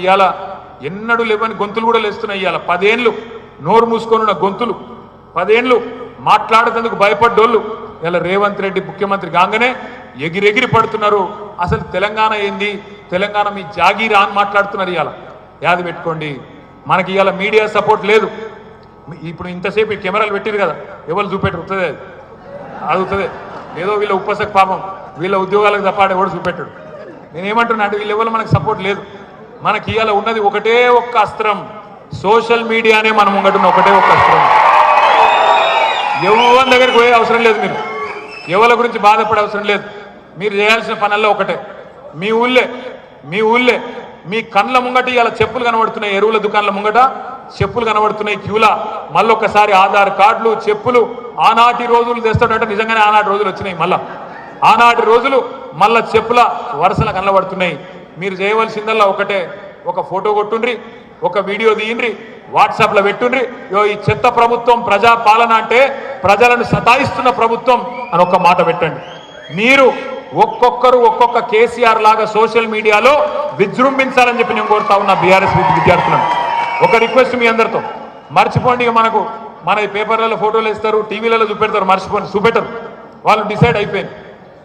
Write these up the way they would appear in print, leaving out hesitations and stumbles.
ఇవాళ ఎన్నడూ లేవని గొంతులు కూడా లేస్తున్నాయి. ఇవాళ 10 ఏళ్ళు నోరు మూసుకొనున్న గొంతులు, 10 ఏళ్ళు మాట్లాడేందుకు భయపడ్డోళ్ళు ఇలా రేవంత్ రెడ్డి ముఖ్యమంత్రి కాగానే ఎగిరెగిరి పడుతున్నారు. అసలు తెలంగాణ ఏంది, తెలంగాణ మీ జాగీరా అని మాట్లాడుతున్నారు. ఇవాళ యాది పెట్టుకోండి, మనకి ఇవాళ మీడియా సపోర్ట్ లేదు. ఇప్పుడు ఇంతసేపు ఈ కెమెరాలు పెట్టారు కదా, ఎవరు చూపెట్టరు, అవుతుంది అవుతుంది ఏదో వీళ్ళ ఉపసక పాపం వీళ్ళ ఉద్యోగాలకు తప్పాడు ఎవడు చూపెట్టాడు. నేనేమంటున్నా అంటే వీళ్ళ ఎవరు మనకు సపోర్ట్ లేదు. మనకి ఇవాళ ఉన్నది ఒకటే ఒక్క అస్త్రం, సోషల్ మీడియానే మనం ముంగటున్న ఒకటే ఒక్క అస్త్రం. ఎవరి దగ్గరికి పోయే అవసరం లేదు, మీరు ఎవరి గురించి బాధపడే అవసరం లేదు. మీరు చేయాల్సిన పనుల్లో ఒకటే, మీ ఊళ్ళే మీ కండ్ల ముంగట ఇలా చెప్పులు కనబడుతున్నాయి, ఎరువుల దుకాణాల ముంగట చెప్పులు కనబడుతున్నాయి క్యూలా. మళ్ళొక్కసారి ఆధార్ కార్డులు చెప్పులు ఆనాటి రోజులు తెస్తాడంటే నిజంగానే ఆనాటి రోజులు వచ్చినాయి. మళ్ళా ఆనాటి రోజులు మళ్ళా చెప్పుల వరుసలు కనబడుతున్నాయి. మీరు చేయవలసిందల్లా ఒకటే, ఒక ఫోటో కొట్టుండ్రి, ఒక వీడియో తీయండి, వాట్సాప్లో పెట్టుండ్రి. ఈ చెత్త ప్రభుత్వం ప్రజా పాలన అంటే ప్రజలను సతాయిస్తున్న ప్రభుత్వం అని ఒక్క మాట పెట్టండి. మీరు ఒక్కొక్కరు ఒక్కొక్క కేసీఆర్ లాగా సోషల్ మీడియాలో విజృంభించాలని చెప్పి నేను కోరుతా ఉన్నా బీఆర్ఎస్ విద్యార్థులను. ఒక రిక్వెస్ట్ మీ అందరితో, మర్చిపోండి. ఇక మన పేపర్లలో ఫోటోలు ఇస్తారు, టీవీలలో చూపెడతారు, మర్చిపోండి, చూపెట్టరు. వాళ్ళు డిసైడ్ అయిపోయింది.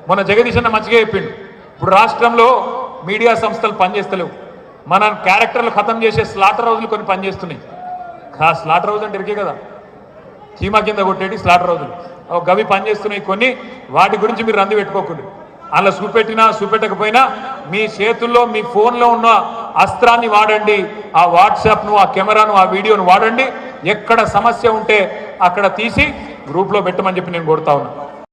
మొన్న జగదీష్ అన్న మంచిగా చెప్పిండు, ఇప్పుడు రాష్ట్రంలో మీడియా సంస్థలు పనిచేస్తలేవు, మన క్యారెక్టర్లు ఖతం చేసే స్లాటర్ హౌజులు కొన్ని పనిచేస్తున్నాయి. స్లాటర్ హౌజ్ అంటే ఇరికే కదా, చీమా కింద కొట్టేటి స్లాటర్ హౌజులు గవి పనిచేస్తున్నాయి కొన్ని. వాటి గురించి మీరు రంది పెట్టుకోకుండా, అలా చూపెట్టినా చూపెట్టకపోయినా మీ చేతుల్లో మీ ఫోన్లో ఉన్న అస్త్రాన్ని వాడండి. ఆ వాట్సాప్ను, ఆ కెమెరాను, ఆ వీడియోను వాడండి. ఎక్కడ సమస్య ఉంటే అక్కడ తీసి గ్రూప్లో పెట్టమని చెప్పి నేను కోరుతా ఉన్నా.